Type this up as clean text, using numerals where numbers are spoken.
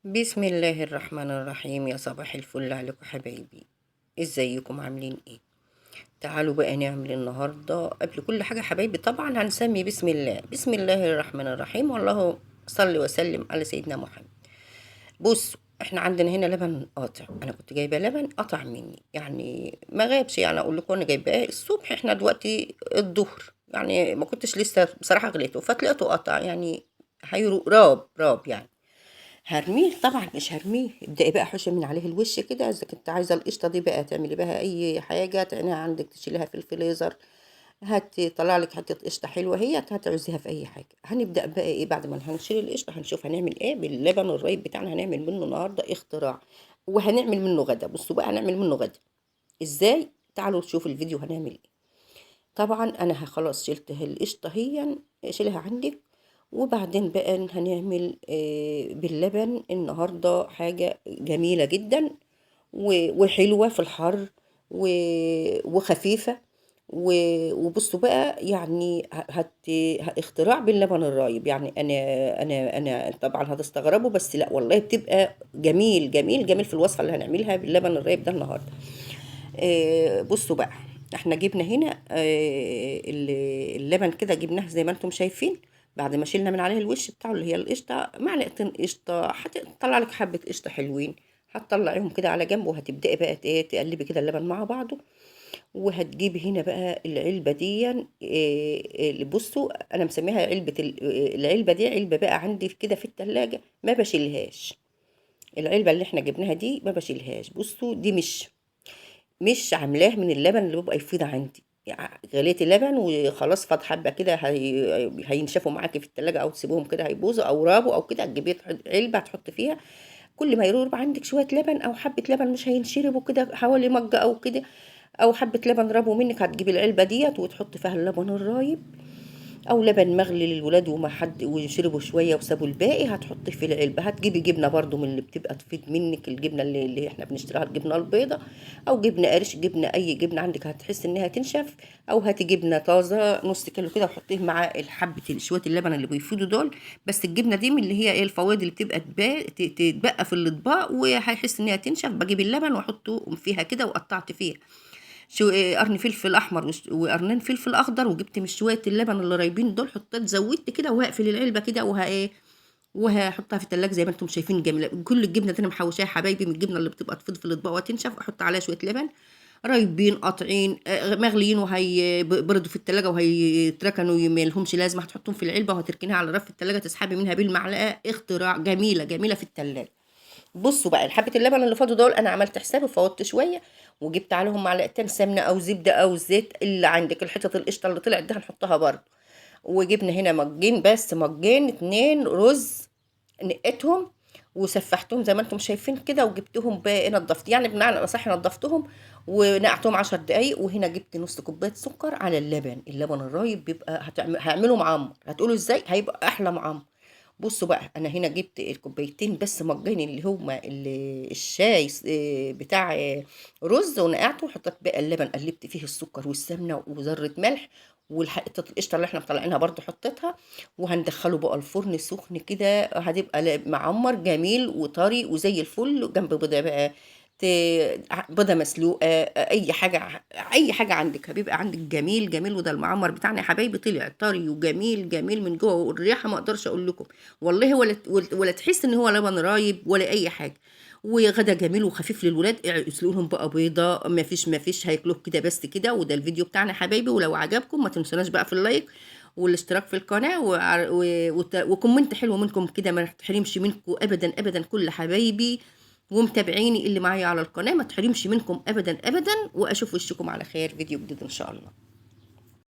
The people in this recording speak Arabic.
بسم الله الرحمن الرحيم. يا صباح الفل عليكم حبايبي، ازيكم عاملين ايه؟ تعالوا بقى نعمل النهارده قبل كل حاجه حبايبي، طبعا هنسمي بسم الله. بسم الله الرحمن الرحيم، والله صل وسلم على سيدنا محمد. بصوا، احنا عندنا هنا لبن قاطع. انا كنت جايبه لبن قطع مني، يعني ما غابش. يعني اقول لكم انا جايباه الصبح، احنا دلوقتي الظهر، يعني ما كنتش لسه بصراحه غليته فتلاقيته قطع، يعني راب يعني. هرميه طبعا، مش هرميه. ابدأي بقى حشي من عليه الوش كده. اذا كنت عايزه القشطه دي بقى تعملي بها اي حاجه تعينيها عندك، تشيليها في الفريزر، هتطلع لك حته قشطه حلوه، هي هتعوزيها في اي حاجه. هنبدا بقى ايه بعد ما هنشيل القشطه؟ هنشوف هنعمل ايه باللبن الرايب بتاعنا. هنعمل منه النهارده اختراع، وهنعمل منه غدا. بصوا بقى هنعمل منه غدا ازاي. تعالوا نشوف الفيديو هنعمل ايه. طبعا انا خلاص شلت القشطه، هي شيلها عندك. وبعدين بقى هنعمل باللبن النهارده حاجه جميله جدا وحلوه في الحر وخفيفه. وبصوا بقى، يعني اختراع باللبن الرايب. يعني انا طبعا هتستغربوا، بس لا والله بتبقى جميل جميل جميل في الوصفه اللي هنعملها باللبن الرايب ده النهارده. بصوا بقى، احنا جبنا هنا اللبن كده، جبناه زي ما انتم شايفين. بعد ما شلنا من عليه الوش بتاعه اللي هي القشطه، معلقتين قشطه هتطلع لك حبه قشطه حلوين. هتطلعيهم كده على جنب، وهتبداي بقى تقلبي كده اللبن مع بعضه. وهتجيبي هنا بقى العلبه دي. اللي بصوا انا مسميها علبه العلبه دي علبه بقى عندي كده في التلاجة، ما بشيلهاش. العلبه اللي احنا جبناها دي ما بشيلهاش. بصوا دي مش عاملاه من اللبن اللي بيبقى يفيض عندي. يعني غليت اللبن وخلاص، فاض حبه كده هينشفوا معاكي في التلاجة، او تسيبوهم كده هيبوظوا او رابوا او كده. تجيبي علبه تحط فيها، كل ما يبقى عندك شويه لبن او حبه لبن مش هينشربوا كده، حوالي مجه او كده، او حبه لبن رابوا منك، هتجيبي العلبه ديت وتحطي فيها اللبن الرايب، او لبن مغلي للولاد وما حد ويشربوا شويه وسابوا الباقي، هتحطيه في العلبه. هتجيبي جبنه برضو من اللي بتبقى تفيد منك، الجبنه اللي احنا بنشتريها، الجبنه البيضه، او جبنه قريش، جبنه اي جبنه عندك هتحس انها تنشف. او هاتي جبنه طازه نص كيلو كده وحطيه مع الحبه شويه اللبن اللي بيفيدوا دول. بس الجبنه دي من اللي هي ايه الفوائد اللي بتبقى تتبقى في الاطباق وهيحس انها تنشف. بجيب اللبن واحطه فيها كده وقطعت فيها شو قرن فلفل احمر وقرنين فلفل اخضر، وجبت من شويه اللبن اللي رايبين دول، حطيت زودت كده، وهقفل العلبه كده وهحطها في التلاجة زي ما انتم شايفين جميله. كل الجبنه دي انا محوشاها حبايبي من الجبنه اللي بتبقى تفض في الاطباق وتنشف، احط عليها شويه لبن رايبين قاطعين مغليين، وهي بردوا في التلاجة وهيتركنوا ما لهمش لازمه. هتحطهم في العلبه وهتركنيها على رف التلاجة، تسحبي منها بالمعلقه. اختراع جميله جميله في التلاجة. بصوا بقى، حبه اللبن اللي فاضوا دول انا عملت حسابي فوضت شويه، وجبت عليهم معلقتين سمنه او زبده او زيت اللي عندك. الحتت القشطه اللي طلعت دي هنحطها برضه. وجبنا هنا مجين، بس مجين 2 رز، نقيتهم وسفحتهم زي ما انتم شايفين كده. وجبتهم بقى نضفت، يعني بمعنى اصح نضفتهم ونقعتهم 10 دقايق. وهنا جبت نص كوبايه سكر على اللبن الرايب. بيبقى هعمله معمر. هتقولوا ازاي؟ هيبقى احلى معمر. بصوا بقى، انا هنا جبت الكوبايتين بس مجاني اللي هما الشاي بتاع رز، ونقعته وحطيت بقى اللبن، قلبت فيه السكر والسمنه وذره ملح، والحته القشطه اللي احنا مطلعينها برضو حطيتها. وهندخله بقى الفرن سخن كده، هتبقى معمر جميل وطري وزي الفل. جنب بيضه بقى، بيضه مسلوقه، اي حاجه اي حاجه عندك هبيبقى عندك جميل جميل. وده المعمر بتاعنا يا حبايبي، طلع طري وجميل جميل من جوه، والريحه ما اقدرش اقول لكم والله. ولا تحس ان هو لبن رايب ولا اي حاجه. وغدا جميل وخفيف للولاد. يسلقوا لهم بقى بيضه، ما فيش هياكلوه كده بس كده. وده الفيديو بتاعنا يا حبايبي، ولو عجبكم ما تنسوناش بقى في اللايك والاشتراك في القناه وكومنت حلو منكم كده، ما تحرمش منكم ابدا ابدا كل حبايبي ومتابعيني اللي معايا على القناه، ما تحرمش منكم ابدا ابدا. واشوف وشكم على خير، فيديو جديد ان شاء الله.